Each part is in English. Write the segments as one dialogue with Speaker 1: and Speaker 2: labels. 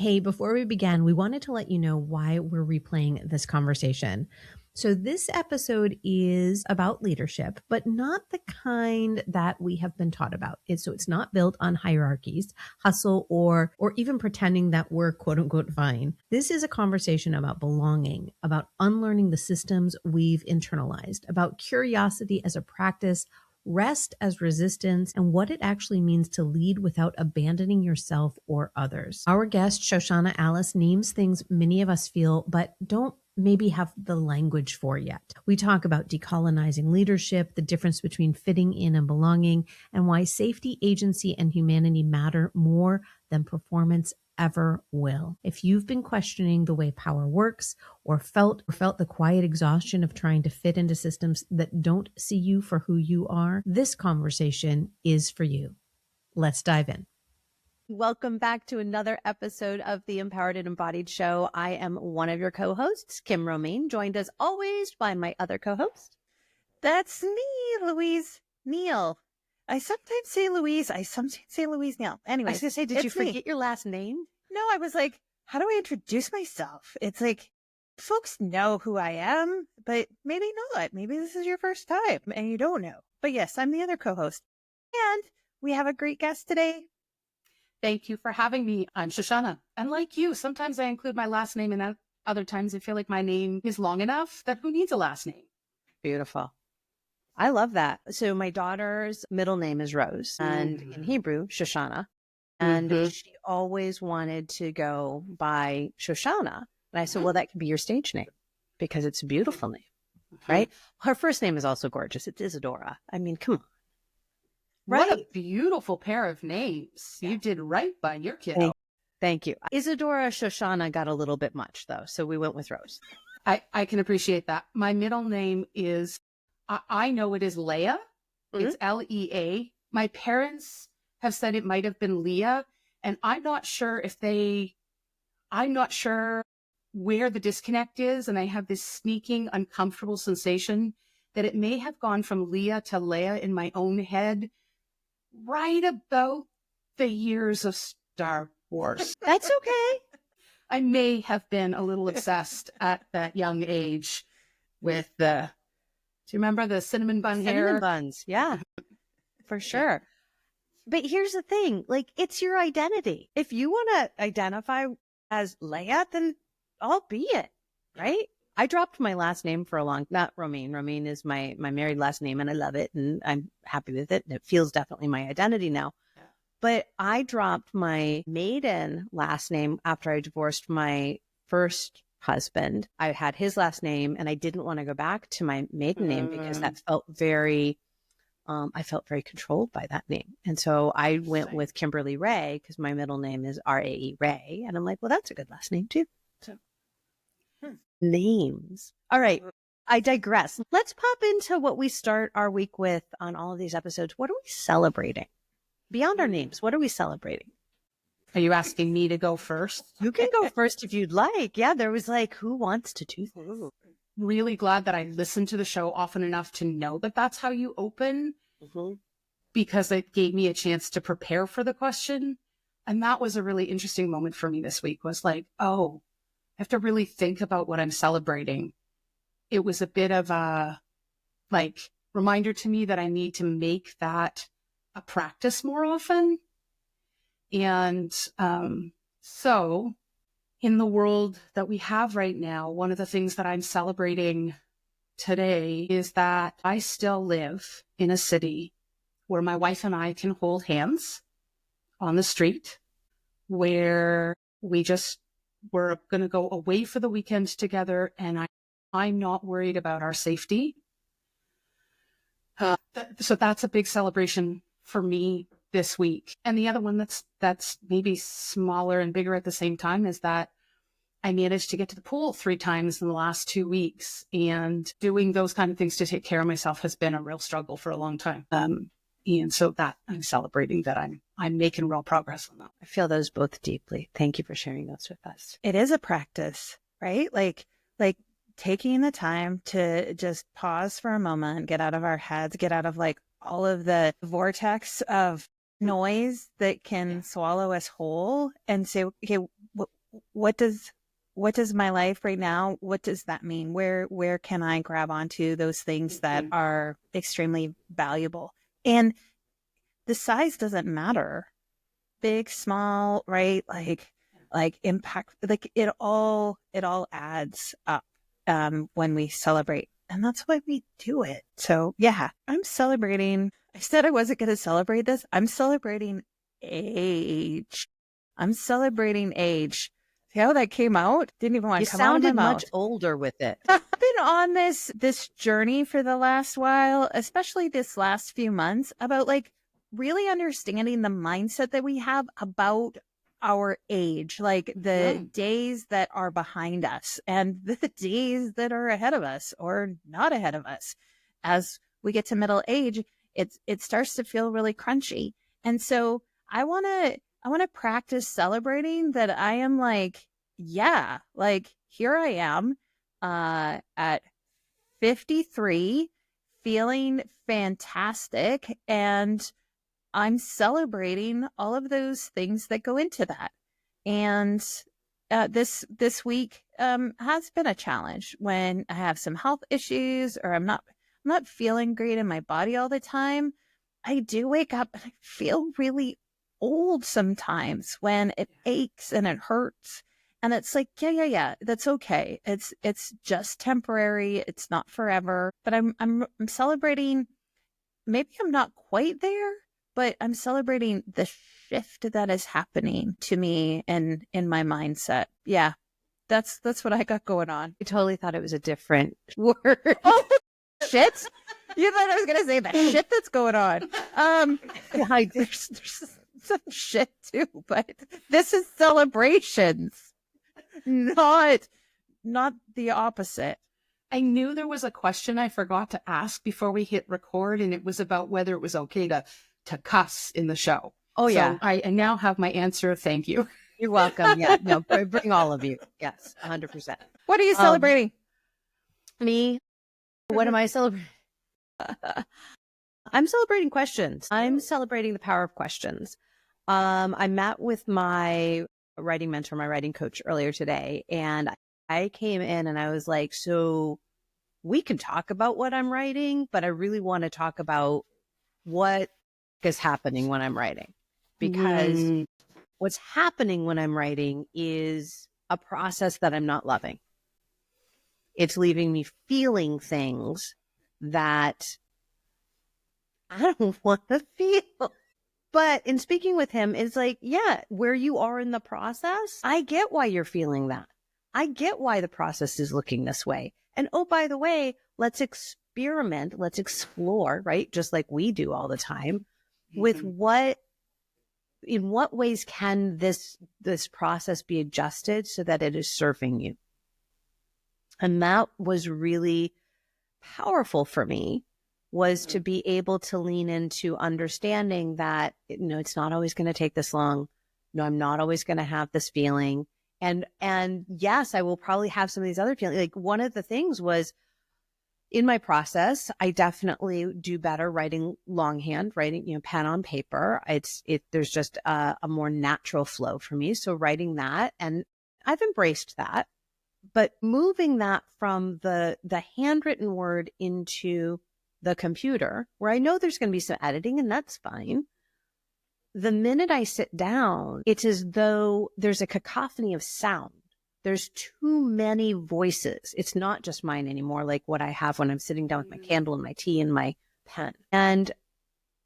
Speaker 1: Hey, before we began, we wanted to let you know why we're replaying this conversation. So, this episode is about leadership, but not the kind that we have been taught about. It's not built on hierarchies, hustle, or even pretending that we're quote unquote fine. This is a conversation about belonging, about unlearning the systems we've internalized, about curiosity as a practice, rest as resistance, and what it actually means to lead without abandoning yourself or others. Our guest, Shoshana Allice, names things many of us feel, but don't maybe have the language for yet. We talk about decolonizing leadership, the difference between fitting in and belonging, and why safety, agency, and humanity matter more than performance ever will. If you've been questioning the way power works or felt the quiet exhaustion of trying to fit into systems that don't see you for who you are, this conversation is for you. Let's dive in. Welcome back to another episode of the Empowered and Embodied Show. I am one of your co-hosts, Kim Romain, joined as always by my other co-host.
Speaker 2: That's me, Louise Neil. I sometimes say Louise. I sometimes say Louise Neil. Anyway,
Speaker 1: I was going to say, did you forget
Speaker 2: me.
Speaker 1: your last name?
Speaker 2: No, I was like, how do I introduce myself? It's like, folks know who I am, but maybe not. Maybe this is your first time and you don't know. But yes, I'm the other co-host. And we have a great guest today.
Speaker 3: Thank you for having me. I'm Shoshana. And like you, sometimes I include my last name and other times I feel like my name is long enough that who needs a last name?
Speaker 1: Beautiful. I love that. So my daughter's middle name is Rose and in Hebrew, Shoshana. And she always wanted to go by Shoshana. And I said, well, that could be your stage name because it's a beautiful name, right? Her first name is also gorgeous. It's Isadora. I mean, come on.
Speaker 3: Right. What a beautiful pair of names. You did right by your kiddo.
Speaker 1: Thank you. Isadora Shoshana got a little bit much though. So we went with Rose.
Speaker 3: I can appreciate that. My middle name is, I know it is Leah. It's L-E-A. My parents have said it might have been Leah. And I'm not sure where the disconnect is. And I have this sneaking, uncomfortable sensation that it may have gone from Leah to Leah in my own head right about the years of Star Wars.
Speaker 1: That's okay.
Speaker 3: I may have been a little obsessed at that young age with do you remember the cinnamon bun hair?
Speaker 1: Cinnamon buns, yeah, for sure. But here's the thing, like, it's your identity. If you want to identify as Leah, then I'll be it, right? I dropped my last name for not Romain. Romain is my married last name and I love it and I'm happy with it. And it feels definitely my identity now. Yeah. But I dropped my maiden last name after I divorced my first husband. I had his last name and I didn't want to go back to my maiden name because that felt I felt very controlled by that name. And so I went with Kimberly Ray because my middle name is R-A-E Ray. And I'm like, well, that's a good last name too. So names. All right. I digress. Let's pop into what we start our week with on all of these episodes. What are we celebrating? Beyond our names, what are we celebrating?
Speaker 3: Are you asking me to go first?
Speaker 1: You can go first if you'd like. Yeah, there was like, who wants to do this?
Speaker 3: Really glad that I listened to the show often enough to know that that's how you open because it gave me a chance to prepare for the question. And that was a really interesting moment for me this week was like, oh, I have to really think about what I'm celebrating. It was a bit of a reminder to me that I need to make that a practice more often. And so in the world that we have right now, one of the things that I'm celebrating today is that I still live in a city where my wife and I can hold hands on the street, where we're going to go away for the weekend together, and I'm not worried about our safety. So that's a big celebration for me this week. And the other one that's maybe smaller and bigger at the same time is that I managed to get to the pool 3 times in the last 2 weeks, and doing those kind of things to take care of myself has been a real struggle for a long time. And so that I'm celebrating that I'm making real progress on that.
Speaker 1: I feel those both deeply. Thank you for sharing those with us.
Speaker 2: It is a practice, right? Like taking the time to just pause for a moment, get out of our heads, get out of like all of the vortex of noise that can swallow us whole and say, okay, what does my life right now, what does that mean? Where can I grab onto those things that are extremely valuable? And the size doesn't matter. Big, small, right? Like impact, like it all adds up when we celebrate. And that's why we do it. So yeah, I'm celebrating. I said I wasn't going to celebrate this. I'm celebrating age. I'm celebrating age. See how that came out? Didn't even want to come out of my mouth.
Speaker 4: You sounded much older with it.
Speaker 2: I've been on this journey for the last while, especially this last few months, about like really understanding the mindset that we have about our age, like the days that are behind us and the days that are ahead of us or not ahead of us. As we get to middle age, it starts to feel really crunchy. And so I want to practice celebrating that I am like, yeah, like here I am at 53 feeling fantastic, and I'm celebrating all of those things that go into that. And this week has been a challenge when I have some health issues or I'm not feeling great in my body all the time. I do wake up and I feel really old sometimes when it aches and it hurts. And it's like, yeah, that's okay. It's just temporary. It's not forever. But I'm celebrating. Maybe I'm not quite there, but I'm celebrating the shift that is happening to me and in my mindset. Yeah, that's what I got going on.
Speaker 4: I totally thought it was a different word.
Speaker 2: Oh, shit! You thought I was gonna say the shit that's going on. There's some shit too, but this is celebrations, not the opposite.
Speaker 3: I knew there was a question I forgot to ask before we hit record, and it was about whether it was okay to cuss in the show.
Speaker 4: Oh, yeah.
Speaker 3: I now have my answer. Thank you.
Speaker 4: You're welcome. Yeah, no, bring all of you. Yes, 100%.
Speaker 2: What are you celebrating?
Speaker 4: Me? What am I celebrating? I'm celebrating questions. I'm celebrating the power of questions. I met with my writing mentor, my writing coach earlier today, and I came in and I was like, so we can talk about what I'm writing, but I really want to talk about what is happening when I'm writing, because what's happening when I'm writing is a process that I'm not loving. It's leaving me feeling things that I don't want to feel. But in speaking with him, it's like, yeah, where you are in the process, I get why you're feeling that. I get why the process is looking this way. And oh, by the way, let's experiment, let's explore, right? Just like we do all the time, with in what ways can this process be adjusted so that it is serving you? And that was really powerful for me, was to be able to lean into understanding that, it's not always going to take this long. No, I'm not always going to have this feeling. And yes, I will probably have some of these other feelings. Like one of the things was in my process, I definitely do better writing longhand, writing, pen on paper. There's just a more natural flow for me. So writing that, and I've embraced that, but moving that from the handwritten word into the computer, where I know there's going to be some editing, and that's fine. The minute I sit down, it's as though there's a cacophony of sound. There's too many voices. It's not just mine anymore, like what I have when I'm sitting down with my candle and my tea and my pen. And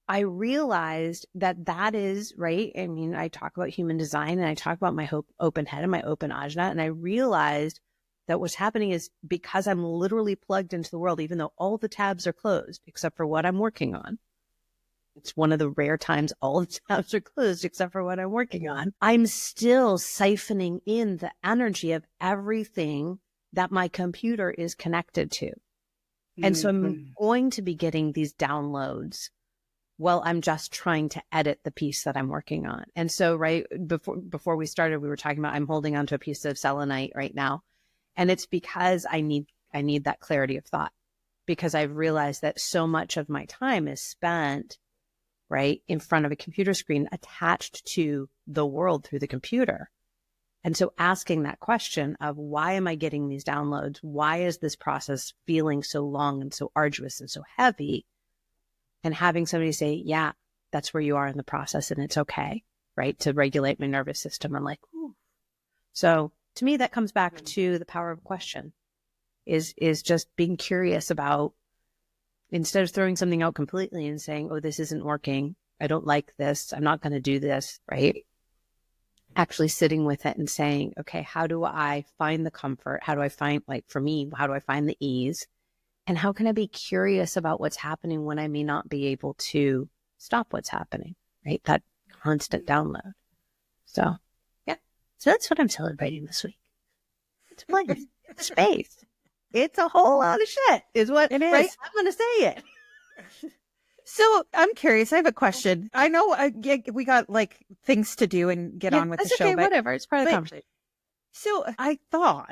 Speaker 4: I realized that is, right? I mean, I talk about human design and I talk about my open head and my open ajna. And I realized that what's happening is because I'm literally plugged into the world, even though all the tabs are closed, except for what I'm working on. It's one of the rare times all the tabs are closed except for what I'm working on. I'm still siphoning in the energy of everything that my computer is connected to. And so I'm going to be getting these downloads while I'm just trying to edit the piece that I'm working on. And so right before we started, we were talking about I'm holding onto a piece of selenite right now. And it's because I need that clarity of thought, because I've realized that so much of my time is spent right in front of a computer screen attached to the world through the computer. And so asking that question of why am I getting these downloads? Why is this process feeling so long and so arduous and so heavy? And having somebody say, yeah, that's where you are in the process and it's okay, right? To regulate my nervous system. I'm like, ooh. So to me, that comes back to the power of question is just being curious about, instead of throwing something out completely and saying, oh, this isn't working. I don't like this. I'm not going to do this, right? Actually sitting with it and saying, okay, how do I find the comfort? How do I find, like for me, how do I find the ease? And how can I be curious about what's happening when I may not be able to stop what's happening, right? That constant download. So, yeah. So that's what I'm celebrating this week. It's a place. It's a space. It's a whole lot of shit is what
Speaker 2: it is.
Speaker 4: Right? I'm going to say it.
Speaker 2: So I'm curious. I have a question. I know we got like things to do and get on with the show.
Speaker 4: Okay, whatever. It's part of the conversation.
Speaker 2: So I thought,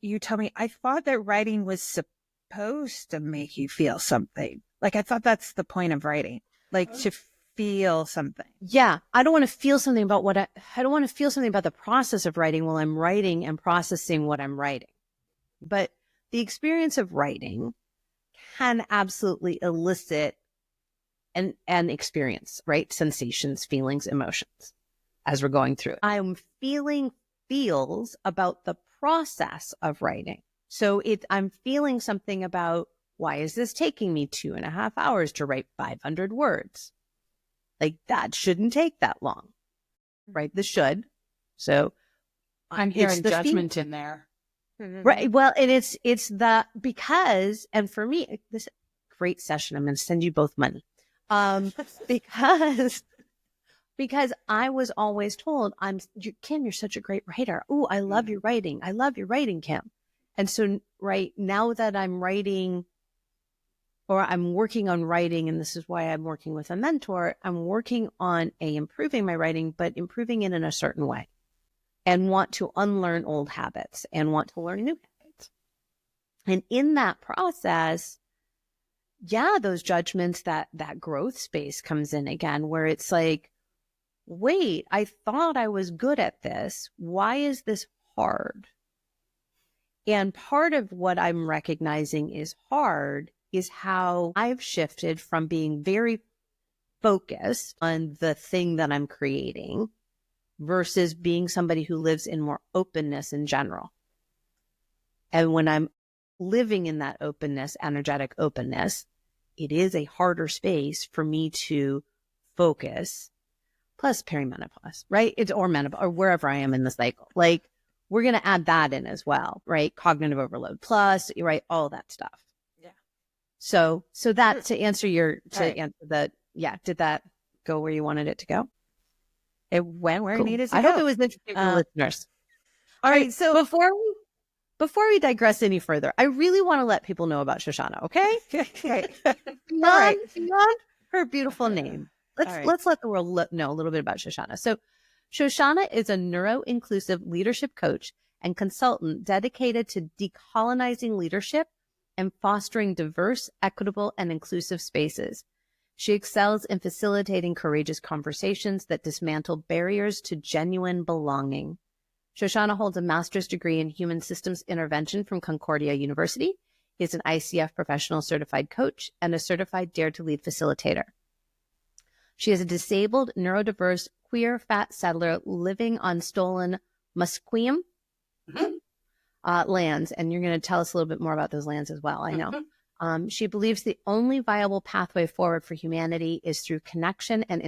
Speaker 2: you tell me, I thought that writing was supposed to make you feel something. Like I thought that's the point of writing, like to feel something.
Speaker 4: Yeah. I don't want to feel something about I don't want to feel something about the process of writing while I'm writing and processing what I'm writing. But the experience of writing can absolutely elicit an experience, right? Sensations, feelings, emotions as we're going through it. I'm feeling feels about the process of writing. So I'm feeling something about, why is this taking me 2.5 hours to write 500 words? Like that shouldn't take that long, right? This should. So
Speaker 3: I'm hearing judgment in there.
Speaker 4: Right. Well, and it's because, and for me, this great session, I'm going to send you both money. Because I was always told, Kim, you're such a great writer. Oh, I love your writing. I love your writing, Kim. And so right now that I'm writing, or I'm working on writing, and this is why I'm working with a mentor, I'm working on improving my writing, but improving it in a certain way, and want to unlearn old habits and want to learn new habits. And in that process, yeah, those judgments, that growth space comes in again, where it's like, wait, I thought I was good at this. Why is this hard? And part of what I'm recognizing is hard is how I've shifted from being very focused on the thing that I'm creating versus being somebody who lives in more openness in general. And when I'm living in that openness, energetic openness, it is a harder space for me to focus, plus perimenopause, right? Or menopause, or wherever I am in the cycle. Like, we're going to add that in as well, right? Cognitive overload plus, right? All that stuff.
Speaker 2: Yeah.
Speaker 4: So that to answer did that go where you wanted it to go?
Speaker 2: It went where it needed to go.
Speaker 4: I hope it was interesting for listeners.
Speaker 2: All right. So
Speaker 4: before we digress any further, I really want to let people know about Shoshana, okay? Beyond her beautiful name. Let's let the world know a little bit about Shoshana. So Shoshana is a neuro-inclusive leadership coach and consultant dedicated to decolonizing leadership and fostering diverse, equitable, and inclusive spaces. She excels in facilitating courageous conversations that dismantle barriers to genuine belonging. Shoshana holds a master's degree in human systems intervention from Concordia University, is an ICF professional certified coach, and a certified Dare to Lead facilitator. She is a disabled, neurodiverse, queer fat settler living on stolen Musqueam lands. And you're going to tell us a little bit more about those lands as well, I know. She believes the only viable pathway forward for humanity is through connection and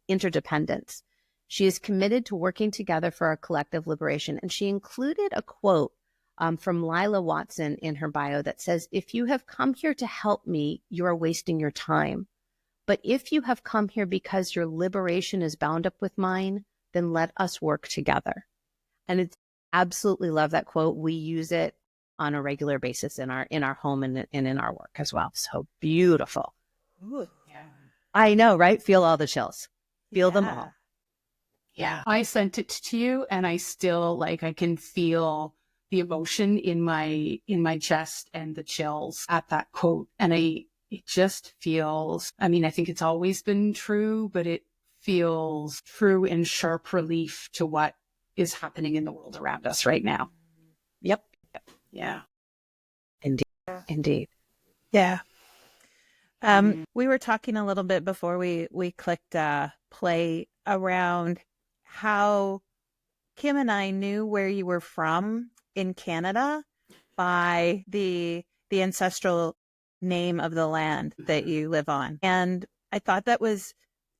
Speaker 4: interdependence. She is committed to working together for our collective liberation. And she included a quote from Lila Watson in her bio that says, "If you have come here to help me, you are wasting your time. But if you have come here because your liberation is bound up with mine, then let us work together." And it's absolutely love that quote. We use it on a regular basis in our home and in our work as well. So beautiful.
Speaker 2: Ooh, yeah.
Speaker 4: I know, right? Feel all the chills. Feel them all.
Speaker 3: Yeah. I sent it to you and I still I can feel the emotion in my chest and the chills at that quote. And it just feels, I think it's always been true, but it feels true in sharp relief to what is happening in the world around us right now.
Speaker 4: Yep.
Speaker 3: Yeah.
Speaker 4: Indeed.
Speaker 2: Yeah. We were talking a little bit before we clicked play around how Kim and I knew where you were from in Canada by the ancestral name of the land that you live on. And I thought that was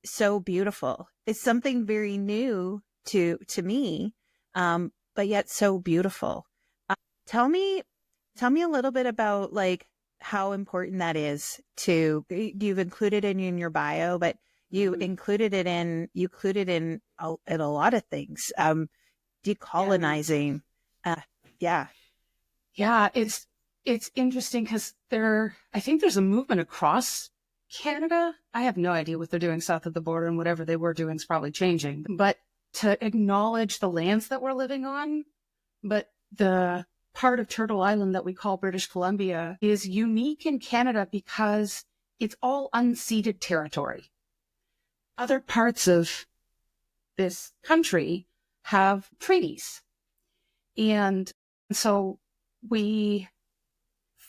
Speaker 2: so beautiful. It's something very new to me, but yet so beautiful. Tell me a little bit about like how important that is to, you've included it in your bio, but you included it in a lot of things. Decolonizing. Yeah.
Speaker 3: Yeah. It's interesting because I think there's a movement across Canada. I have no idea what they're doing south of the border, and whatever they were doing is probably changing, but to acknowledge the lands that we're living on. But the part of Turtle Island that we call British Columbia is unique in Canada because it's all unceded territory. Other parts of this country have treaties. And so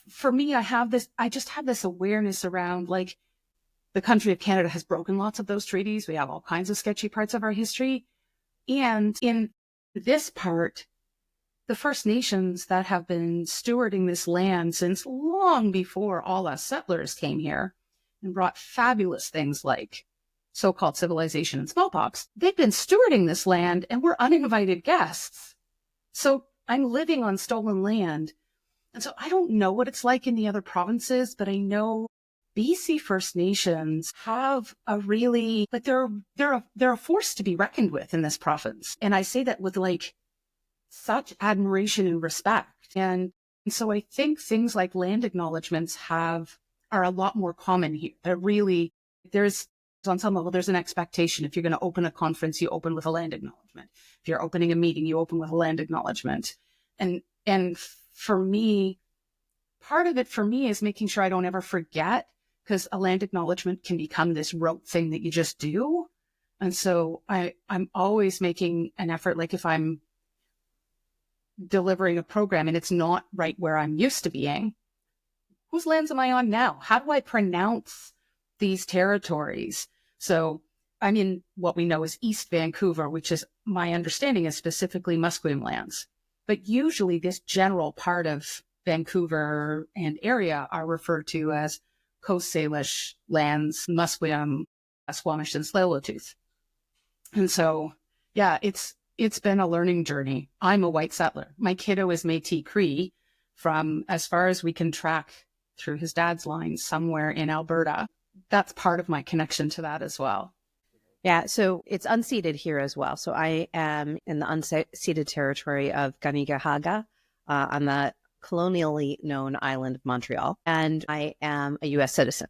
Speaker 3: for me, I just have this awareness around like the country of Canada has broken lots of those treaties. We have all kinds of sketchy parts of our history. And in this part, the First Nations that have been stewarding this land since long before all us settlers came here and brought fabulous things like so-called civilization and smallpox, they've been stewarding this land and we're uninvited guests. So I'm living on stolen land. And so I don't know what it's like in the other provinces, but I know BC First Nations have a really, like they're a force to be reckoned with in this province. And I say that with like such admiration and respect. And so I think things like land acknowledgements are a lot more common here. On some level, there's an expectation. If you're going to open a conference, you open with a land acknowledgement. If you're opening a meeting, you open with a land acknowledgement. And for me, part of it for me is making sure I don't ever forget, because a land acknowledgement can become this rote thing that you just do. And so I'm always making an effort, like if I'm delivering a program and it's not right where I'm used to being, whose lands am I on now? How do I pronounce these territories? So I'm in what we know as East Vancouver, which is, my understanding is specifically Musqueam lands. But usually this general part of Vancouver and area are referred to as Coast Salish lands, Musqueam, Squamish, and Tsleil-Waututh. And so, yeah, it's been a learning journey. I'm a white settler. My kiddo is Métis Cree from as far as we can track through his dad's line somewhere in Alberta. That's part of my connection to that as well.
Speaker 4: Yeah, so it's unceded here as well. So I am in the unceded territory of Kanien'kehá:ka on the colonially known island of Montreal, and I am a U.S. citizen.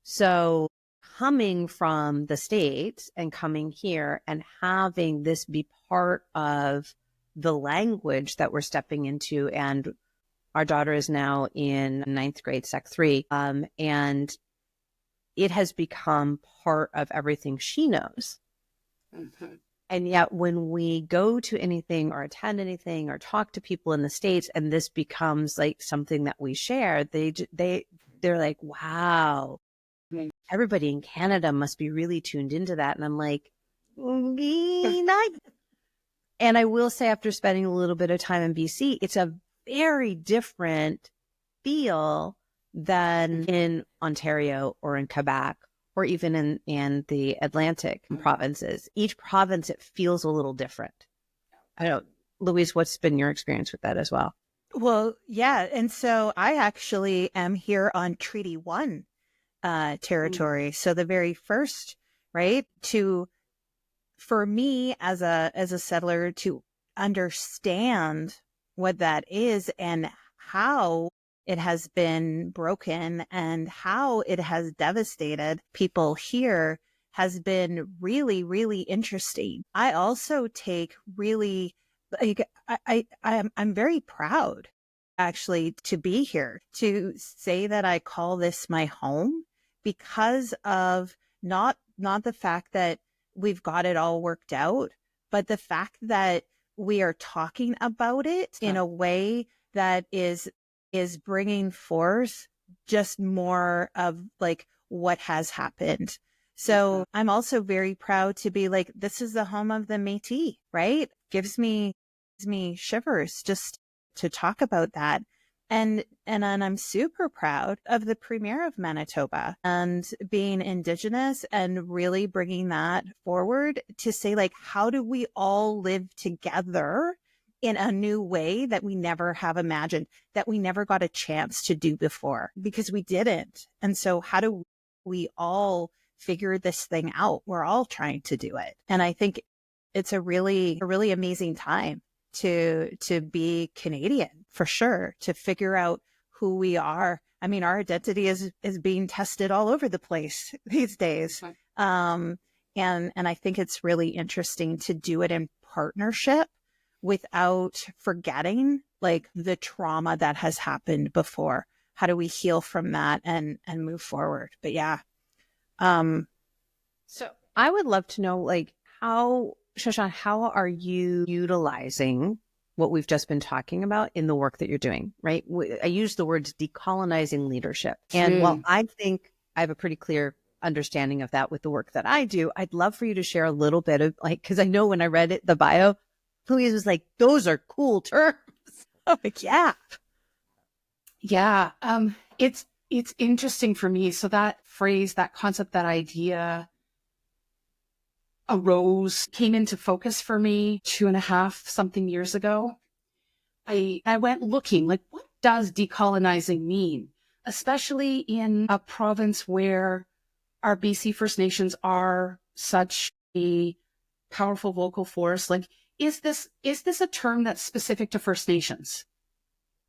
Speaker 4: So coming from the States and coming here and having this be part of the language that we're stepping into, and our daughter is now in 9th grade, Sec 3, and it has become part of everything she knows. Mm-hmm. And yet when we go to anything or attend anything or talk to people in the States, and this becomes like something that we share, they're like, wow, everybody in Canada must be really tuned into that. And I'm like, not. And I will say, after spending a little bit of time in BC, it's a very different feel than in Ontario or in Quebec or even in the Atlantic provinces. Each province, it feels a little different. I don't know, Louise, what's been your experience with that as well?
Speaker 2: Well, yeah. And so I actually am here on Treaty 1 territory. So the very first, right, for me as a settler to understand what that is and how it has been broken and how it has devastated people here has been really, really interesting. I also take really, like, I'm very proud actually to be here, to say that I call this my home, because of not the fact that we've got it all worked out, but the fact that we are talking about it in a way that is bringing forth just more of like what has happened. So I'm also very proud to be like, this is the home of the Métis, right? Gives me shivers just to talk about that. And I'm super proud of the Premier of Manitoba and being Indigenous and really bringing that forward to say, like, how do we all live together in a new way that we never have imagined, that we never got a chance to do before because we didn't. And so how do we all figure this thing out? We're all trying to do it. And I think it's a really amazing time to be Canadian, for sure, to figure out who we are. I mean, our identity is being tested all over the place these days. And I think it's really interesting to do it in partnership without forgetting like the trauma that has happened before. How do we heal from that and move forward? But yeah.
Speaker 4: So I would love to know, like, Shoshana, how are you utilizing what we've just been talking about in the work that you're doing, right? I use the words decolonizing leadership. And while I think I have a pretty clear understanding of that with the work that I do, I'd love for you to share a little bit of like, because I know when I read it, the bio, Louise was like, those are cool terms.
Speaker 2: Like, yeah.
Speaker 3: Yeah. It's interesting for me. So that phrase, that concept, that idea came into focus for me 2.5 something years ago. I went looking, like, what does decolonizing mean? Especially in a province where our BC First Nations are such a powerful vocal force. Like, is this a term that's specific to First Nations,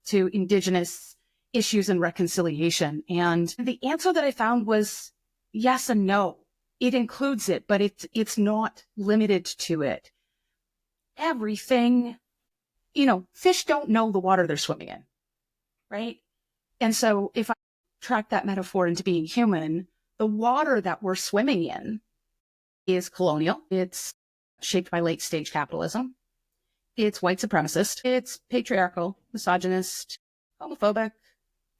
Speaker 3: to Indigenous issues and reconciliation? And the answer that I found was yes and no. It includes it, but it's not limited to it. Everything, fish don't know the water they're swimming in, right? And so if I track that metaphor into being human, the water that we're swimming in is colonial. It's shaped by late stage capitalism. It's white supremacist. It's patriarchal, misogynist, homophobic,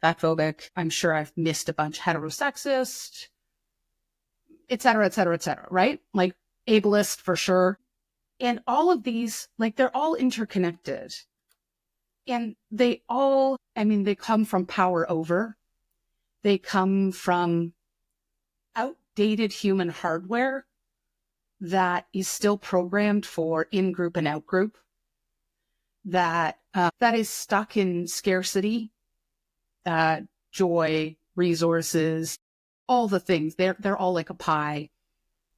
Speaker 3: fatphobic. I'm sure I've missed a bunch, heterosexist, et cetera, et cetera, et cetera, right? Like ableist for sure. And all of these, like, they're all interconnected. And they come from power over. They come from outdated human hardware that is still programmed for in-group and out-group, that is stuck in scarcity, joy, resources, all the things. They're all like a pie.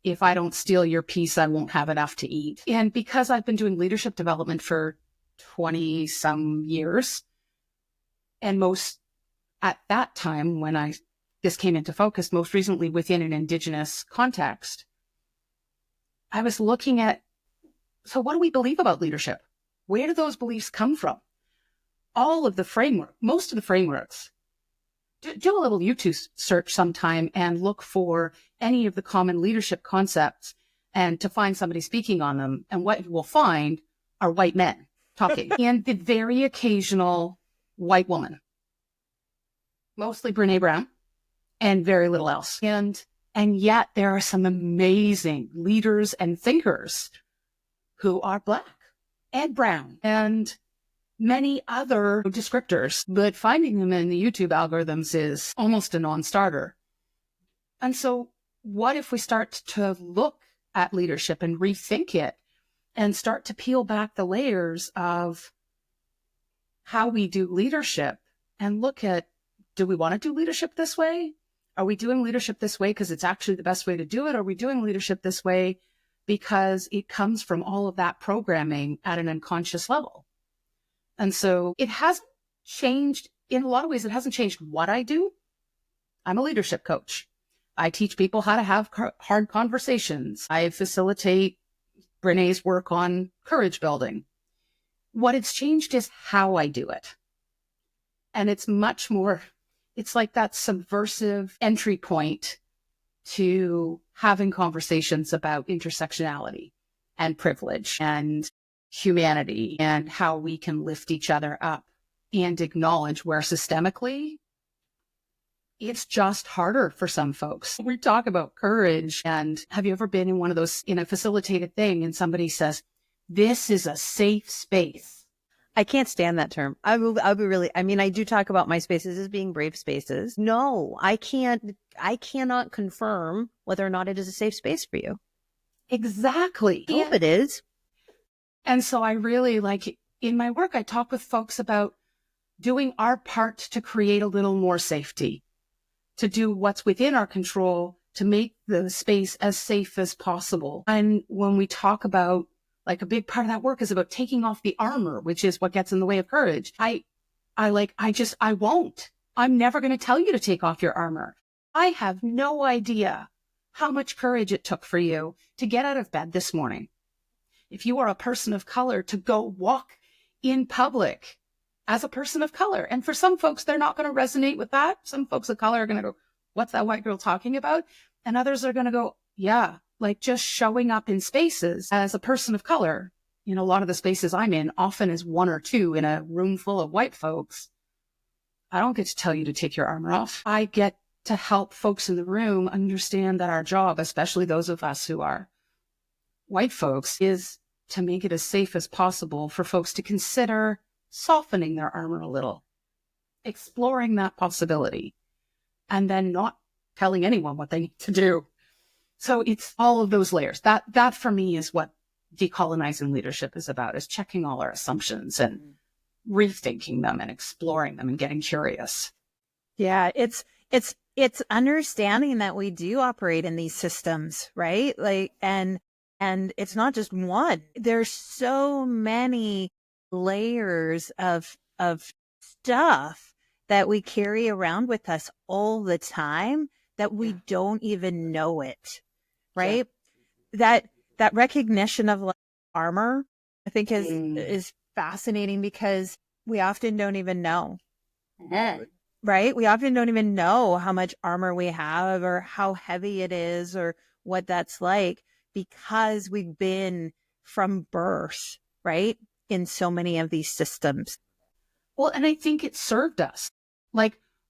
Speaker 3: If I don't steal your piece, I won't have enough to eat. And because I've been doing leadership development for 20 some years, and most at that time when this came into focus, most recently within an Indigenous context, I was looking at, so what do we believe about leadership? Where do those beliefs come from? All of the framework, most of the frameworks. Do a little YouTube search sometime and look for any of the common leadership concepts and to find somebody speaking on them. And what you will find are white men talking and the very occasional white woman, mostly Brene Brown, and very little else. And yet there are some amazing leaders and thinkers who are Black and brown and many other descriptors, but finding them in the YouTube algorithms is almost a non-starter. And so what if we start to look at leadership and rethink it and start to peel back the layers of how we do leadership and look at, do we want to do leadership this way? Are we doing leadership this way because it's actually the best way to do it? Are we doing leadership this way because it comes from all of that programming at an unconscious level? And so it hasn't changed in a lot of ways. It hasn't changed what I do. I'm a leadership coach. I teach people how to have hard conversations. I facilitate Brené's work on courage building. What it's changed is how I do it. And it's much more, it's like that subversive entry point to having conversations about intersectionality and privilege and humanity and how we can lift each other up and acknowledge where systemically it's just harder for some folks. We talk about courage, and have you ever been in one of those, in a facilitated thing, and somebody says, this is a safe space?
Speaker 4: I can't stand that term. I'll be really, I mean, I do talk about my spaces as being brave spaces. No, I cannot confirm whether or not it is a safe space for you.
Speaker 3: Exactly.
Speaker 4: I hope it is.
Speaker 3: And so I really in my work, I talk with folks about doing our part to create a little more safety, to do what's within our control to make the space as safe as possible. And when we talk about, a big part of that work is about taking off the armor, which is what gets in the way of courage. I won't. I'm never going to tell you to take off your armor. I have no idea how much courage it took for you to get out of bed this morning. If you are a person of color, to go walk in public as a person of color. And for some folks, they're not going to resonate with that. Some folks of color are going to go, what's that white girl talking about? And others are going to go, yeah, just showing up in spaces as a person of color. A lot of the spaces I'm in, often as one or two in a room full of white folks. I don't get to tell you to take your armor off. I get to help folks in the room understand that our job, especially those of us who are white folks, is to make it as safe as possible for folks to consider softening their armor a little, exploring that possibility, and then not telling anyone what they need to do. So it's all of those layers. That for me is what decolonizing leadership is about, is checking all our assumptions and rethinking them and exploring them and getting curious.
Speaker 2: Yeah, it's understanding that we do operate in these systems, right? And it's not just one. There's so many layers of stuff that we carry around with us all the time that we don't even know it, right? Yeah. That recognition of armor, I think is fascinating, because we often don't even know, right? We often don't even know how much armor we have or how heavy it is or what that's like, because we've been from birth, right, in so many of these systems.
Speaker 3: Well, and I think it served us.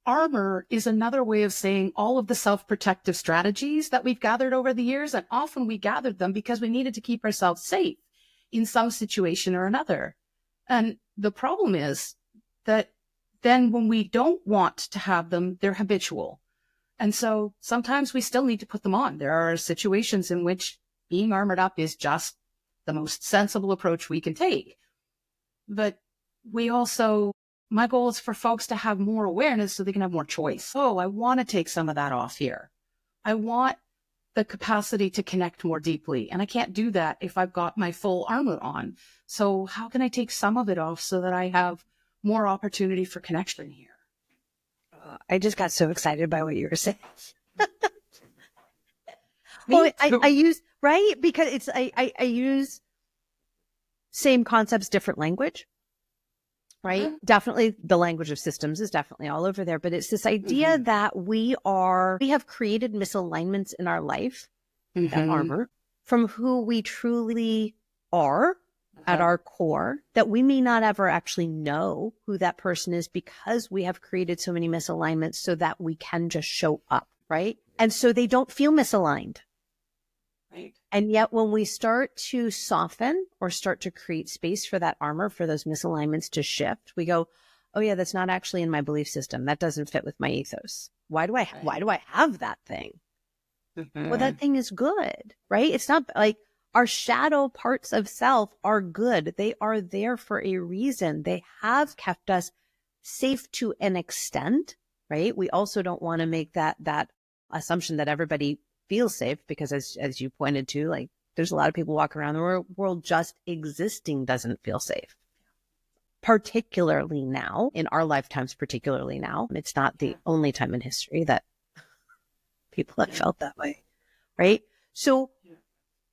Speaker 3: Armor is another way of saying all of the self-protective strategies that we've gathered over the years. And often we gathered them because we needed to keep ourselves safe in some situation or another. And the problem is that then when we don't want to have them, they're habitual. And so sometimes we still need to put them on. There are situations in which being armored up is just the most sensible approach we can take. But my goal is for folks to have more awareness so they can have more choice. Oh, I want to take some of that off here. I want the capacity to connect more deeply. And I can't do that if I've got my full armor on. So how can I take some of it off so that I have more opportunity for connection here?
Speaker 4: I just got so excited by what you were saying. Well, I use, right? Because I use same concepts, different language. Right? Definitely the language of systems is definitely all over there, but it's this idea that we have created misalignments in our life, that armor, from who we truly are at our core, that we may not ever actually know who that person is, because we have created so many misalignments so that we can just show up, right? And so they don't feel misaligned. Right. And yet when we start to soften or start to create space for that armor, for those misalignments to shift, we go, oh yeah, that's not actually in my belief system. That doesn't fit with my ethos. Why do I have that thing? Well, that thing is good, right? It's not our shadow parts of self are good. They are there for a reason. They have kept us safe to an extent, right? We also don't want to make that assumption that everybody feels safe, because as you pointed to, there's a lot of people walking around the world just existing doesn't feel safe. Particularly now, in our lifetimes, particularly now. It's not the only time in history that people have felt that way, right? So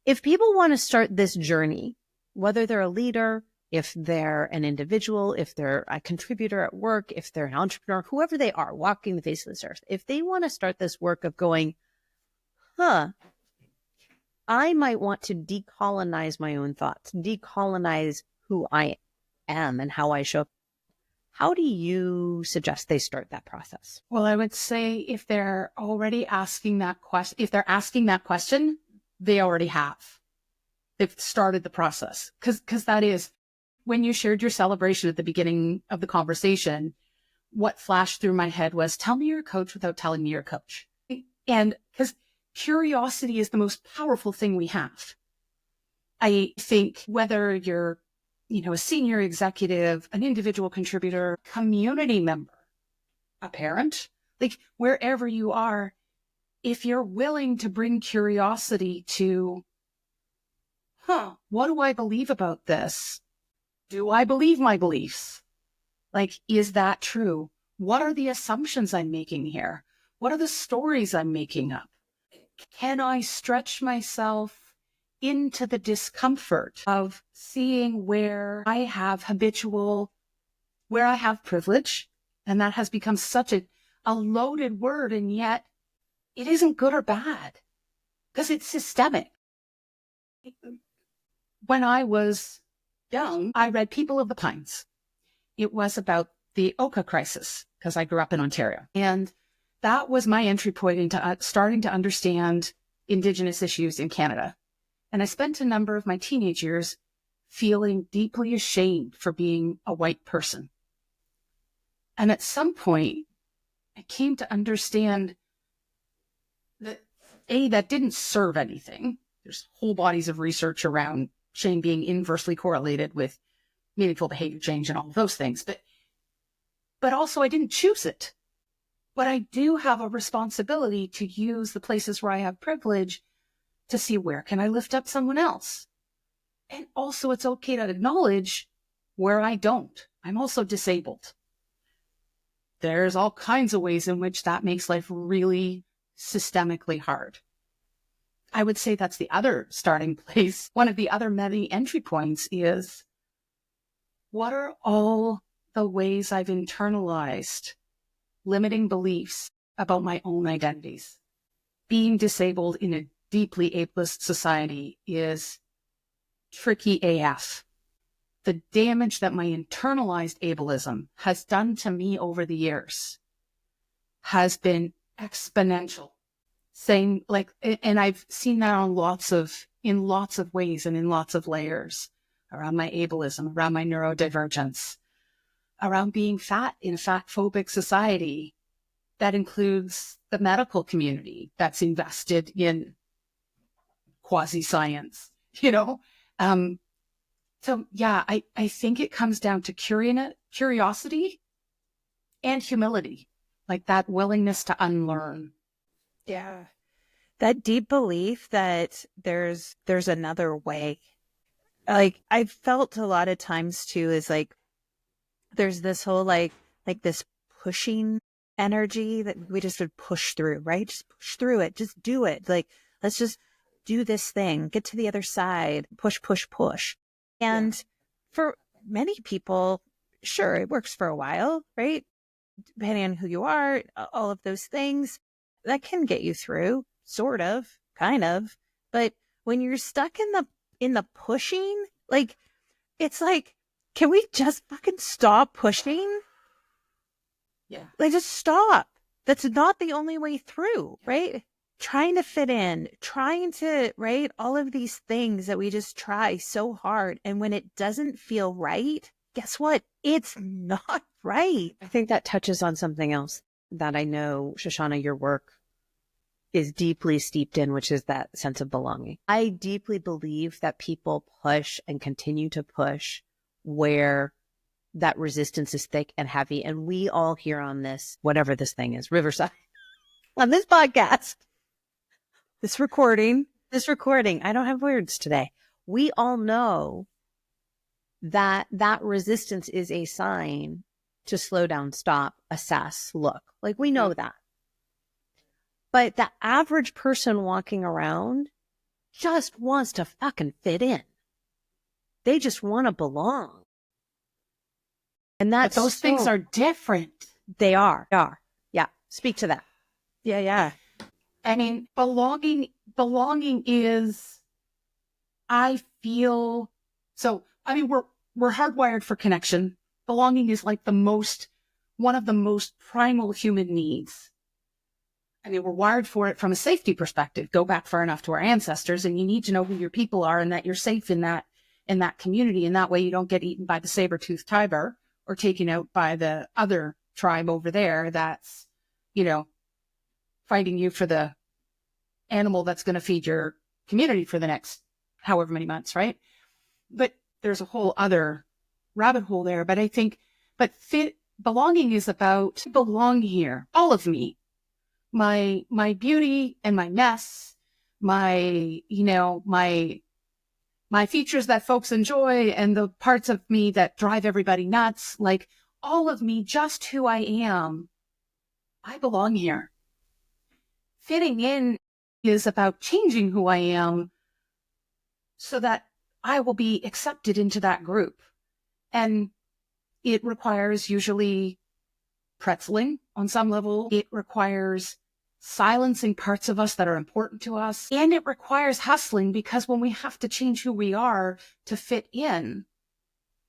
Speaker 4: if people want to start this journey, whether they're a leader, if they're an individual, if they're a contributor at work, if they're an entrepreneur, whoever they are walking the face of this earth, if they want to start this work of going, I might want to decolonize my own thoughts, decolonize who I am and how I show up. How do you suggest they start that process?
Speaker 3: Well, I would say if they're already asking that question, if they're asking that question, they already have. They've started the process. Because that is, when you shared your celebration at the beginning of the conversation, what flashed through my head was, tell me you're a coach without telling me you're a coach. And because curiosity is the most powerful thing we have. I think whether you're, a senior executive, an individual contributor, community member, a parent, like wherever you are, if you're willing to bring curiosity to, what do I believe about this? Do I believe my beliefs? Like, is that true? What are the assumptions I'm making here? What are the stories I'm making up? Can I stretch myself into the discomfort of seeing where I have privilege, and that has become such a loaded word, and yet it isn't good or bad because it's systemic. When I was young, I read People of the Pines. It was about the Oka crisis because I grew up in Ontario. And that was my entry point into starting to understand Indigenous issues in Canada. And I spent a number of my teenage years feeling deeply ashamed for being a white person. And at some point, I came to understand that, that didn't serve anything. There's whole bodies of research around shame being inversely correlated with meaningful behavior change and all of those things. But also I didn't choose it. But I do have a responsibility to use the places where I have privilege to see where can I lift up someone else. And also it's okay to acknowledge where I don't. I'm also disabled. There's all kinds of ways in which that makes life really systemically hard. I would say that's the other starting place. One of the other many entry points is, what are all the ways I've internalized limiting beliefs about my own identities? Being disabled in a deeply ableist society is tricky AF. The damage that my internalized ableism has done to me over the years has been exponential. Saying like, and I've seen that in lots of ways and in lots of layers around my ableism, around my neurodivergence, around being fat in a fat-phobic society that includes the medical community that's invested in quasi-science, So yeah, I think it comes down to curiosity and humility, like that willingness to unlearn.
Speaker 2: Yeah. That deep belief that there's another way. Like I've felt a lot of times too is like, there's this whole like this pushing energy that we just would push through, right? Just push through it. Just do it. Like, let's just do this thing, get to the other side, push, push, push. And for many people, sure, it works for a while, right? Depending on who you are, all of those things that can get you through, sort of, kind of. But when you're stuck in the pushing, like, it's like, can we just fucking stop pushing?
Speaker 3: Yeah.
Speaker 2: Like, just stop. That's not the only way through, right? Trying to fit in, trying to, right? All of these things that we just try so hard. And when it doesn't feel right, guess what? It's not right.
Speaker 4: I think that touches on something else that I know, Shoshana, your work is deeply steeped in, which is that sense of belonging. I deeply believe that people push and continue to push where that resistance is thick and heavy. And we all here on this, whatever this thing is, Riverside, on this podcast,
Speaker 2: This recording,
Speaker 4: I don't have words today. We all know that resistance is a sign to slow down, stop, assess, look. Like, we know that. But the average person walking around just wants to fucking fit in. They just want to belong. And
Speaker 3: But those things are different.
Speaker 4: They are. Yeah. Speak to that.
Speaker 2: yeah.
Speaker 3: I mean, belonging is I feel so, I mean, we're hardwired for connection. Belonging is like one of the most primal human needs. I mean, we're wired for it from a safety perspective. Go back far enough to our ancestors, and you need to know who your people are and that you're safe in that community. And that way you don't get eaten by the saber-toothed tiger or taken out by the other tribe over there that's, fighting you for the animal that's going to feed your community for the next however many months, right? But there's a whole other rabbit hole there. But I think, belonging is about belong here, all of me, my beauty and my mess, my features that folks enjoy and the parts of me that drive everybody nuts, like all of me, just who I am. I belong here. Fitting in is about changing who I am so that I will be accepted into that group. And it requires usually pretzeling on some level. It requires silencing parts of us that are important to us. And it requires hustling, because when we have to change who we are to fit in,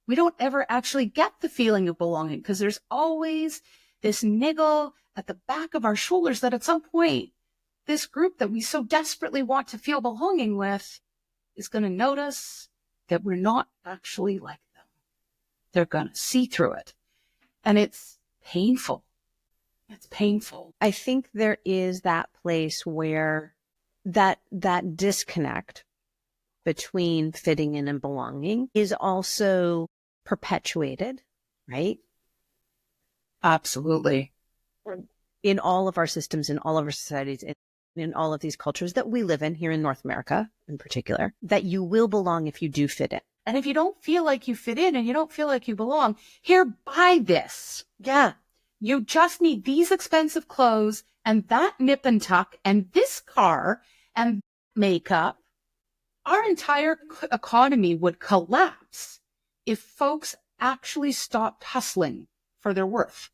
Speaker 3: we don't ever actually get the feeling of belonging, because there's always this niggle at the back of our shoulders that at some point, this group that we so desperately want to feel belonging with is going to notice that we're not actually like them. They're going to see through it. And it's painful. It's painful.
Speaker 4: I think there is that place where that disconnect between fitting in and belonging is also perpetuated, right?
Speaker 3: Absolutely.
Speaker 4: In all of our systems, in all of our societies, in all of these cultures that we live in here in North America in particular, that you will belong if you do fit in.
Speaker 3: And if you don't feel like you fit in and you don't feel like you belong, here, buy this.
Speaker 4: Yeah.
Speaker 3: You just need these expensive clothes and that nip and tuck and this car and makeup. Our entire economy would collapse if folks actually stopped hustling for their worth,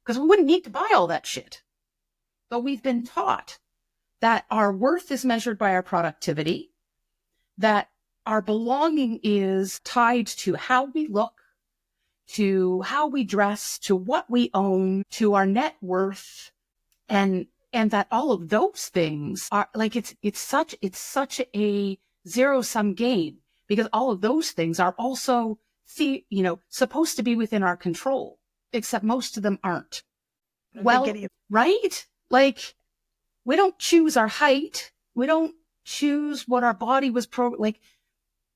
Speaker 3: because we wouldn't need to buy all that shit. But we've been taught that our worth is measured by our productivity, that our belonging is tied to how we look, to how we dress, to what we own, to our net worth, and that all of those things are like, it's such a zero-sum game, because all of those things are also supposed to be within our control, except most of them aren't. Well, right? Like, we don't choose our height. We don't choose what our body was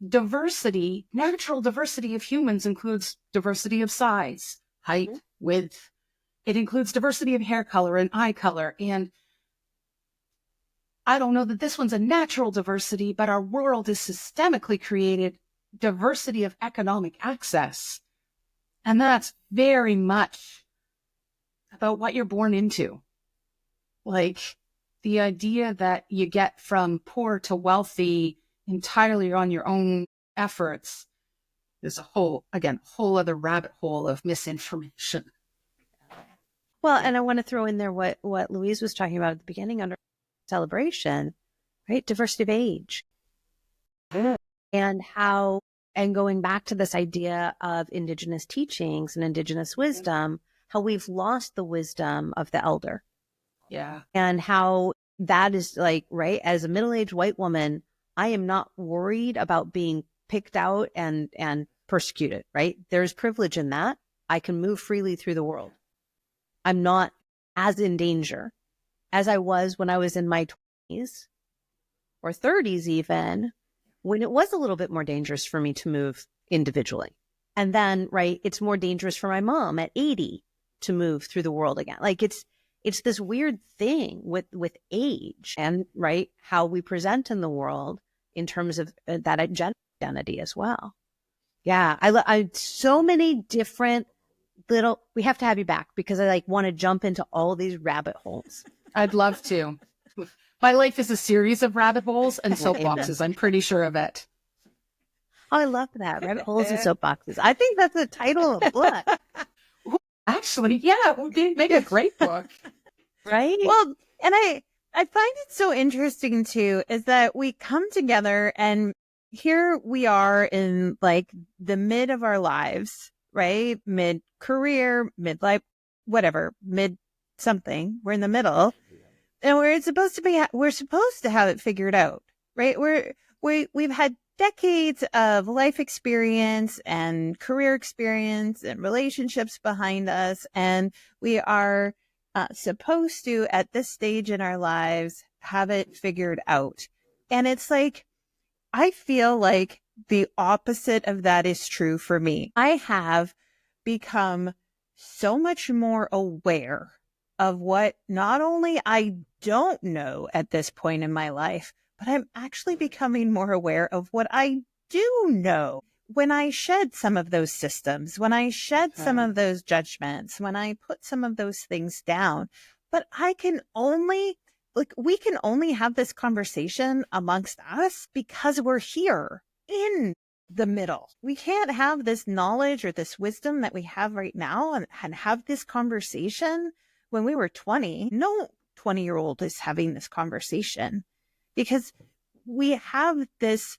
Speaker 3: diversity, natural diversity of humans includes diversity of size, height, width. It includes diversity of hair color and eye color. And I don't know that this one's a natural diversity, but our world is systemically created diversity of economic access. And that's very much about what you're born into. Like, the idea that you get from poor to wealthy entirely on your own efforts is a whole other rabbit hole of misinformation.
Speaker 4: Well, and I want to throw in there what Louise was talking about at the beginning under celebration, right? Diversity of age. And going back to this idea of Indigenous teachings and Indigenous wisdom, how we've lost the wisdom of the elder.
Speaker 3: Yeah.
Speaker 4: And how that is like, right, as a middle-aged white woman, I am not worried about being picked out and persecuted, right? There's privilege in that. I can move freely through the world. I'm not as in danger as I was when I was in my 20s or 30s even, when it was a little bit more dangerous for me to move individually. And then, right, it's more dangerous for my mom at 80 to move through the world again. Like, it's this weird thing with age and, right, how we present in the world in terms of that gender identity as well. Yeah, I so many different we have to have you back, because I want to jump into all these rabbit holes.
Speaker 3: I'd love to. My life is a series of rabbit holes and soapboxes. I'm pretty sure of it.
Speaker 4: Oh, I love that. Rabbit holes and soapboxes. I think that's the title of a book.
Speaker 3: Actually, yeah, it would make a great book.
Speaker 4: Right?
Speaker 2: Well, and I find it so interesting too, is that we come together and here we are in like the mid of our lives, right? Mid career, midlife, whatever, mid something. We're in the middle, and we're supposed to have it figured out, right? We've had decades of life experience and career experience and relationships behind us, and we are supposed to, at this stage in our lives, have it figured out. And it's like, I feel like the opposite of that is true for me. I have become so much more aware of what not only I don't know at this point in my life, but I'm actually becoming more aware of what I do know. When I shed some of those systems, when I shed some of those judgments, when I put some of those things down, but we can only have this conversation amongst us because we're here in the middle. We can't have this knowledge or this wisdom that we have right now and have this conversation when we were 20. No 20-year-old is having this conversation because we have this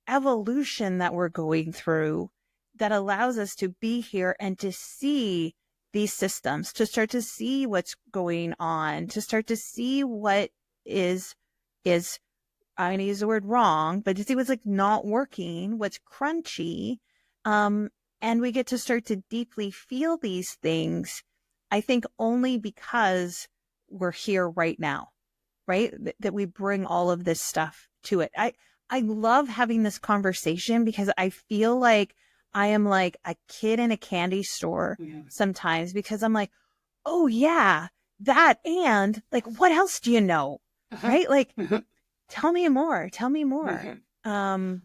Speaker 2: evolution that we're going through that allows us to be here and to see these systems, to start to see what's going on, to start to see what is I'm going to use the word wrong, but to see what's like not working, what's crunchy. And we get to start to deeply feel these things, I think only because we're here right now, right? That we bring all of this stuff to it. I love having this conversation because I feel like I am like a kid in a candy store sometimes, because I'm like, oh yeah, that, and like, what else do you know? Right? Like, tell me more. I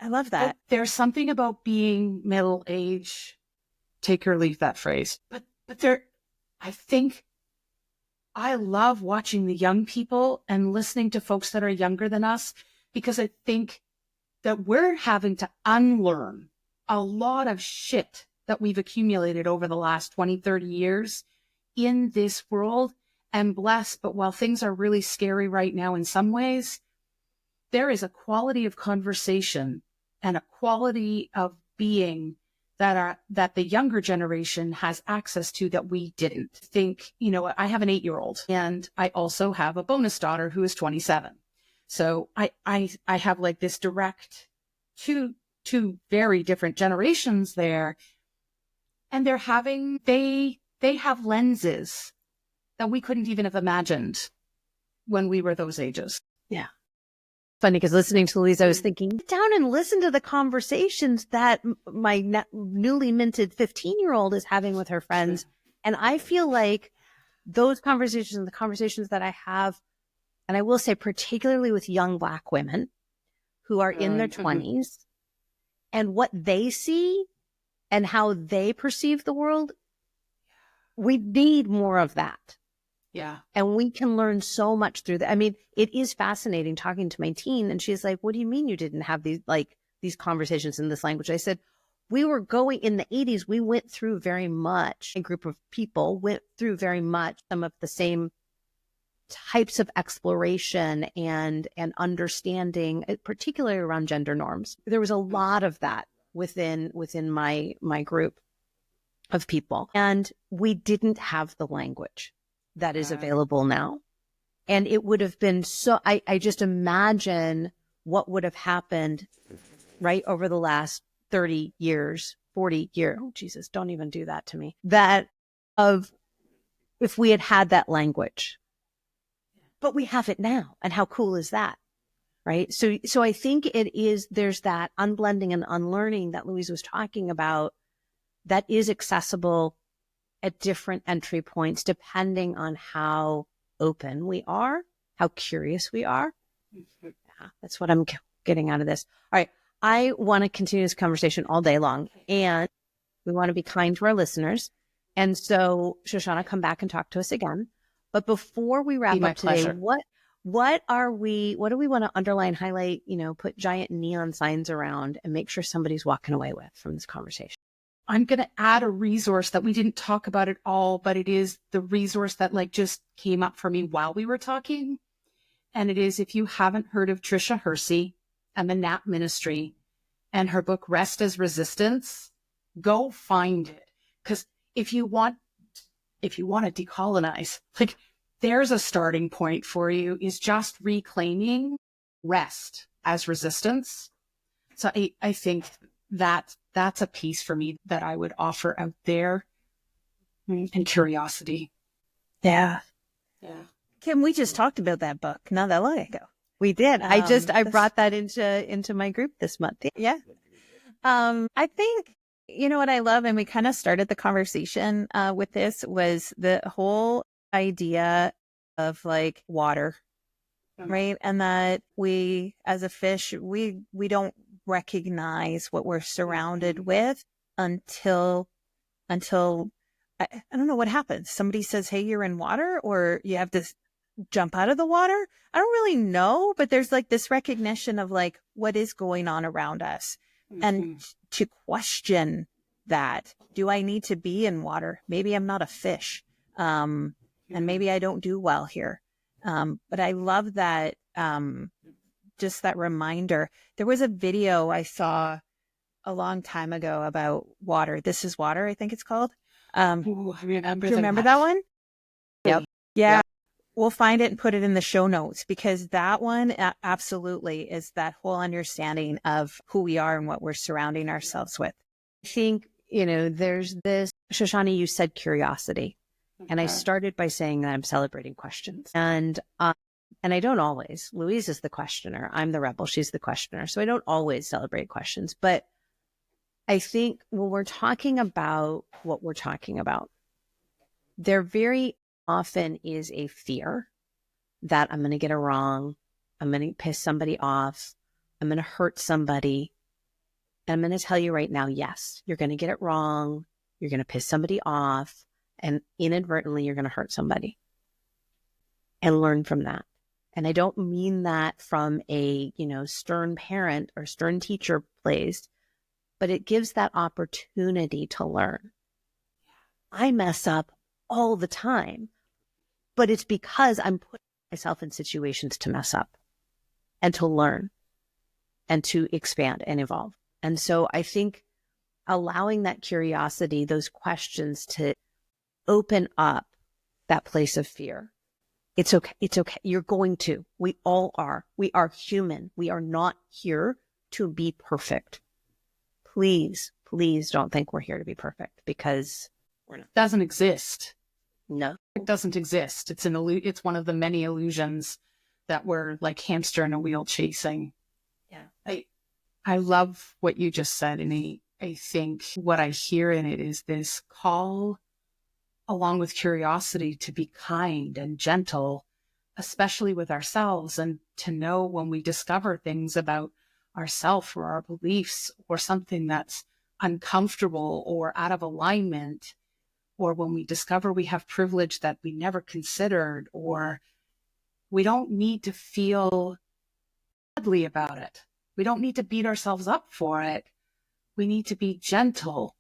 Speaker 2: love that.
Speaker 3: There's something about being middle-aged, take or leave that phrase, but I think I love watching the young people and listening to folks that are younger than us, because I think that we're having to unlearn a lot of shit that we've accumulated over the last 20, 30 years in this world. And blessed, but while things are really scary right now in some ways, there is a quality of conversation and a quality of being that the younger generation has access to that we didn't. Think, I have an 8-year-old, and I also have a bonus daughter who is 27. So I have like this direct two very different generations there, and they have lenses that we couldn't even have imagined when we were those ages.
Speaker 4: Yeah. Funny, because listening to Louise, I was thinking, sit down and listen to the conversations that my newly minted 15-year-old is having with her friends. And I feel like those conversations and the conversations that I have, and I will say particularly with young Black women who are in their 20s, and what they see and how they perceive the world, we need more of that.
Speaker 3: Yeah.
Speaker 4: And we can learn so much through that. I mean, it is fascinating talking to my teen, and she's like, what do you mean you didn't have these conversations in this language? I said, we were going in the 80s. We went through very much, a group of people went through very much some of the same types of exploration and understanding, particularly around gender norms. There was a lot of that within my group of people. And we didn't have the language that is available now. And it would have been so, I just imagine what would have happened right over the last 30 years, 40 years. Oh, Jesus, don't even do that to me. That of if we had had that language, but we have it now. And how cool is that? Right. So I think there's that unblending and unlearning that Louise was talking about that is accessible at different entry points, depending on how open we are, how curious we are. Yeah, that's what I'm getting out of this. All right. I want to continue this conversation all day long, and we want to be kind to our listeners. And so, Shoshana, come back and talk to us again. But before we wrap up today, what do we want to underline, highlight, put giant neon signs around and make sure somebody's walking away with from this conversation?
Speaker 3: I'm going to add a resource that we didn't talk about at all, but it is the resource that just came up for me while we were talking. And it is, if you haven't heard of Tricia Hersey, and the NAP ministry and her book, Rest as Resistance. Go find it. Because if you want to decolonize, like, there's a starting point for you, is just reclaiming rest as resistance. So I think that's a piece for me that I would offer out there, and curiosity.
Speaker 2: Yeah.
Speaker 3: Yeah.
Speaker 2: Kim, we just talked about that book not that long ago.
Speaker 4: We did. I brought that into my group this month.
Speaker 2: Yeah. I think, you know what I love, and we kind of started the conversation with this, was the whole idea of like water, right? And that we, as a fish, we don't recognize what we're surrounded with until I don't know what happens. Somebody says, hey, you're in water, or you have to jump out of the water. I don't really know, but there's like this recognition of like what is going on around us, and to question that. Do I need to be in water? Maybe I'm not a fish. And maybe I don't do well here. But I love that, just that reminder. There was a video I saw a long time ago about water. This is Water, I think it's called.
Speaker 3: Ooh, I remember.
Speaker 2: Do you remember that one?
Speaker 4: Yep.
Speaker 2: Yeah. We'll find it and put it in the show notes, because that one absolutely is that whole understanding of who we are and what we're surrounding ourselves with.
Speaker 4: I think, there's this, Shoshana, you said curiosity. And I started by saying that I'm celebrating questions. And I don't always. Louise is the questioner. I'm the rebel. She's the questioner. So I don't always celebrate questions. But I think when we're talking about what we're talking about, there very often is a fear that I'm going to get it wrong. I'm going to piss somebody off. I'm going to hurt somebody. And I'm going to tell you right now, yes, you're going to get it wrong. You're going to piss somebody off. And inadvertently, you're going to hurt somebody. And learn from that. And I don't mean that from a, stern parent or stern teacher place, but it gives that opportunity to learn. I mess up all the time, but it's because I'm putting myself in situations to mess up and to learn and to expand and evolve. And so I think allowing that curiosity, those questions, to open up that place of fear. It's okay. It's okay. You're going to. We all are. We are human. We are not here to be perfect. Please, please don't think we're here to be perfect, because we're not.
Speaker 3: It doesn't exist.
Speaker 4: No.
Speaker 3: It doesn't exist. It's one of the many illusions that we're like hamster in a wheel chasing.
Speaker 4: Yeah.
Speaker 3: I love what you just said, and I think what I hear in it is this call, along with curiosity, to be kind and gentle, especially with ourselves, and to know when we discover things about ourselves or our beliefs or something that's uncomfortable or out of alignment, or when we discover we have privilege that we never considered, or we don't need to feel badly about it. We don't need to beat ourselves up for it. We need to be gentle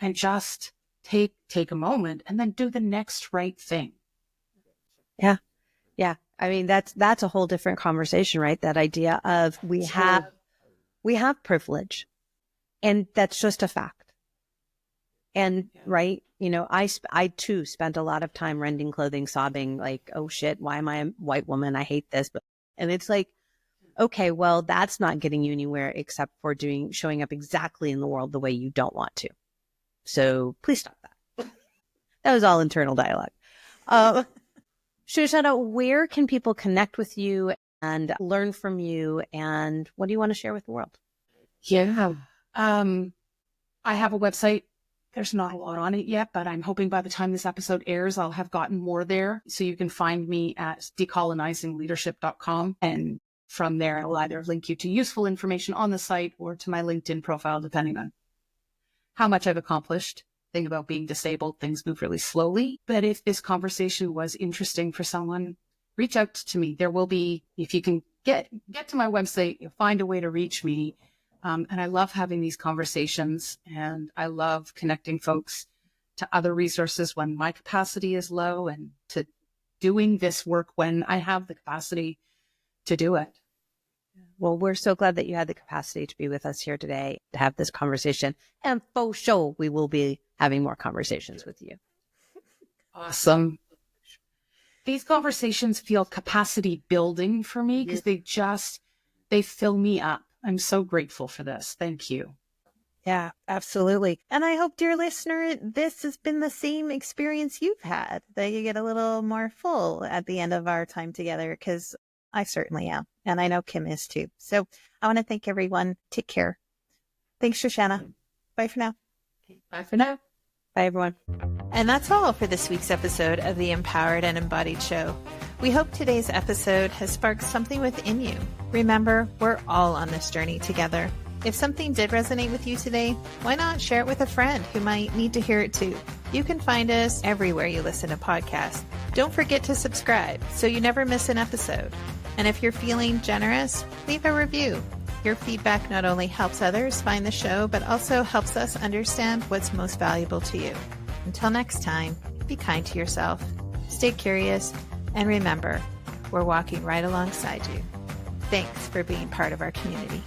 Speaker 3: and just take a moment and then do the next right thing.
Speaker 4: Yeah. Yeah. I mean, that's a whole different conversation, right? That idea of we have privilege, and that's just a fact. And right, I too spent a lot of time rending clothing, sobbing like, oh shit, why am I a white woman? I hate this. And it's like, okay, well, that's not getting you anywhere except for showing up exactly in the world the way you don't want to. So please stop that. That was all internal dialogue. Shoshana, where can people connect with you and learn from you? And what do you want to share with the world?
Speaker 3: Yeah. I have a website. There's not a lot on it yet, but I'm hoping by the time this episode airs, I'll have gotten more there. So you can find me at decolonizingleadership.com. And from there, I'll either link you to useful information on the site or to my LinkedIn profile, depending on how much I've accomplished. Thing about being disabled, things move really slowly. But if this conversation was interesting for someone, reach out to me. There will be, if you can get to my website, you'll find a way to reach me. And I love having these conversations, and I love connecting folks to other resources when my capacity is low, and to doing this work when I have the capacity to do it.
Speaker 4: Well, we're so glad that you had the capacity to be with us here today to have this conversation. And for sure, we will be having more conversations with you.
Speaker 3: Awesome. These conversations feel capacity building for me because they fill me up. I'm so grateful for this. Thank you.
Speaker 2: Yeah, absolutely. And I hope, dear listener, this has been the same experience you've had, that you get a little more full at the end of our time together, because I certainly am. And I know Kim is too. So I want to thank everyone. Take care. Thanks, Shoshana. Bye for now.
Speaker 3: Bye for now.
Speaker 4: Bye, everyone.
Speaker 2: And that's all for this week's episode of the Empowered and Embodied Show. We hope today's episode has sparked something within you. Remember, we're all on this journey together. If something did resonate with you today, why not share it with a friend who might need to hear it too? You can find us everywhere you listen to podcasts. Don't forget to subscribe so you never miss an episode. And if you're feeling generous, leave a review. Your feedback not only helps others find the show, but also helps us understand what's most valuable to you. Until next time, be kind to yourself, stay curious, and remember, we're walking right alongside you. Thanks for being part of our community.